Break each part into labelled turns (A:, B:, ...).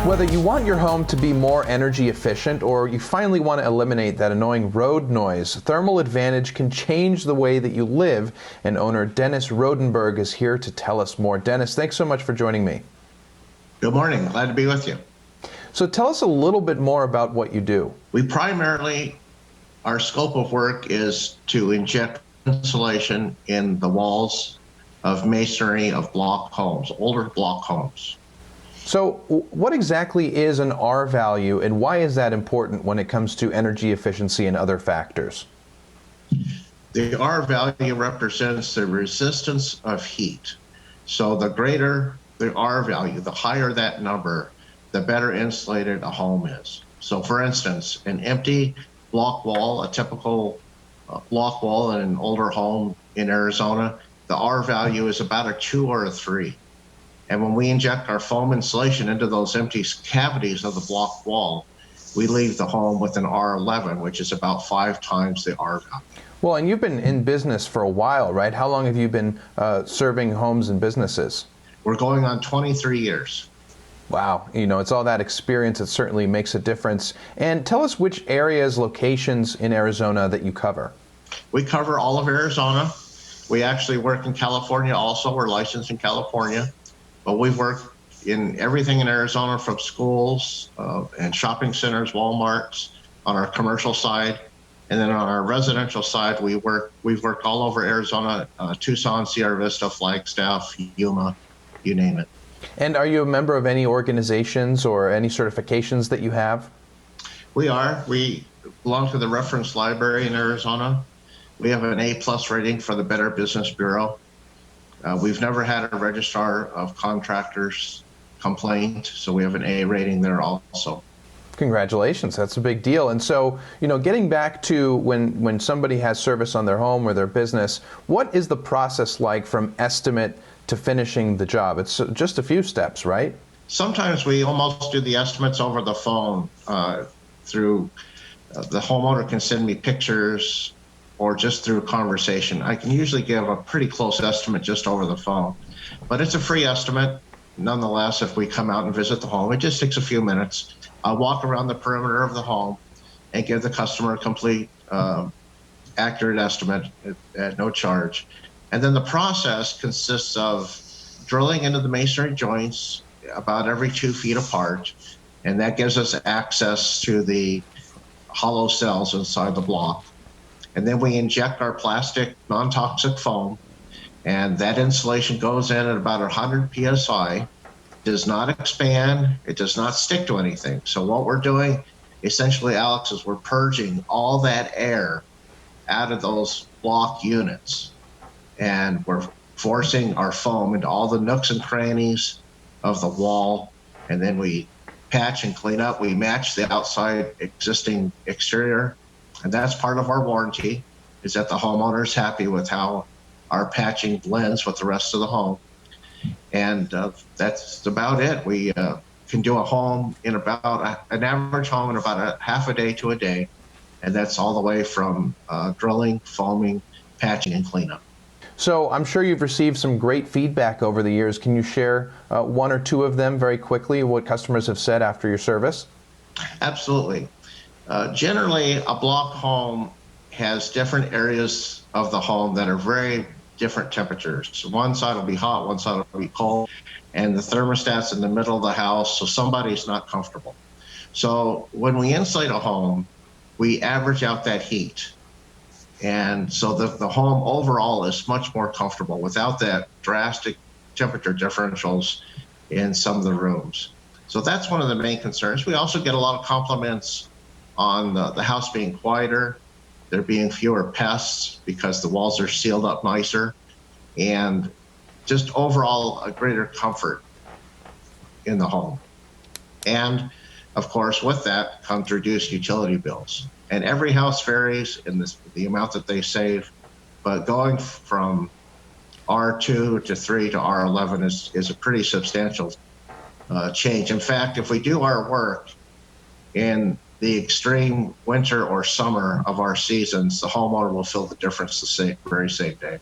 A: Whether you want your home to be more energy efficient or you finally want to eliminate that annoying road noise, Thermal Advantage can change the way that you live, and owner Dennis Rodenberg is here to tell us more. Dennis, thanks so much for joining me.
B: Good morning. Glad to be with you.
A: So tell us a little bit more about what you do.
B: Our scope of work is to inject insulation in the walls of masonry of block homes, older block homes.
A: So what exactly is an RValue, and why is that important when it comes to energy efficiency and other factors?
B: The RValue represents the resistance of heat. So the greater the RValue, the higher that number, the better insulated a home is. So for instance, an empty block wall, a typical block wall in an older home in Arizona, the RValue is about a 2 or a 3. And when we inject our foam insulation into those empty cavities of the block wall, we leave the home with an R11, which is about 5 times the R value.
A: Well, and you've been in business for a while, right? How long have you been serving homes and businesses?
B: We're going on 23 years.
A: Wow, you know, it's all that experience. It certainly makes a difference. And tell us which areas, locations in Arizona that you cover.
B: We cover all of Arizona. We actually work in California also. We're licensed in California. But we've worked in everything in Arizona, from schools and shopping centers, Walmarts, on our commercial side. And then on our residential side, we've worked all over Arizona, Tucson, Sierra Vista, Flagstaff, Yuma, you name it.
A: And are you a member of any organizations or any certifications that you have?
B: We are. We belong to the Reference Library in Arizona. We have an A+ rating for the Better Business Bureau. We've never had a registrar of contractors complaint, so we have an A rating there also.
A: Congratulations, that's a big deal. And so, you know, getting back to when somebody has service on their home or their business, what is the process like from estimate to finishing the job? It's just a few steps, right?
B: Sometimes we almost do the estimates over the phone through the homeowner can send me pictures, or just through conversation. I can usually give a pretty close estimate just over the phone, but it's a free estimate. Nonetheless, if we come out and visit the home, it just takes a few minutes. I'll walk around the perimeter of the home and give the customer a complete, accurate estimate at no charge. And then the process consists of drilling into the masonry joints about every 2 feet apart, and that gives us access to the hollow cells inside the block. And then we inject our plastic non-toxic foam, and that insulation goes in at about 100 psi, does not expand, it does not stick to anything. So what we're doing essentially, Alex, is we're purging all that air out of those block units, and we're forcing our foam into all the nooks and crannies of the wall, and then we patch and clean up. We match the outside existing exterior. And that's part of our warranty, is that the homeowner is happy with how our patching blends with the rest of the home. And that's about it. We can do a home in about an average home in about a half a day to a day. And that's all the way from drilling, foaming, patching, and cleanup.
A: So I'm sure you've received some great feedback over the years. Can you share 1 or 2 of them very quickly, what customers have said after your service?
B: Absolutely. Generally, a block home has different areas of the home that are very different temperatures. So one side will be hot, one side will be cold, and the thermostat's in the middle of the house, so somebody's not comfortable. So when we insulate a home, we average out that heat. And so the home overall is much more comfortable without that drastic temperature differentials in some of the rooms. So that's one of the main concerns. We also get a lot of compliments on the house being quieter, there being fewer pests because the walls are sealed up nicer, and just overall a greater comfort in the home. And of course, with that comes reduced utility bills. And every house varies in the amount that they save, but going from R2 to 3 to R11 is a pretty substantial change. In fact, if we do our work in the extreme winter or summer of our seasons, the homeowner will feel the difference the very same day.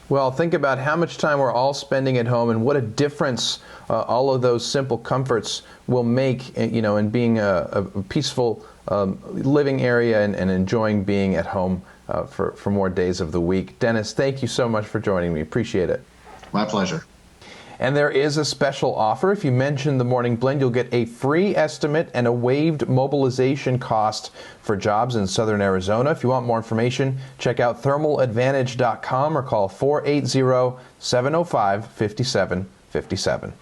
A: Well, think about how much time we're all spending at home and what a difference all of those simple comforts will make, in being a peaceful living area and enjoying being at home for more days of the week. Dennis, thank you so much for joining me. Appreciate it.
B: My pleasure.
A: And there is a special offer. If you mention the Morning Blend, you'll get a free estimate and a waived mobilization cost for jobs in southern Arizona. If you want more information, check out thermaladvantage.com or call 480-705-5757.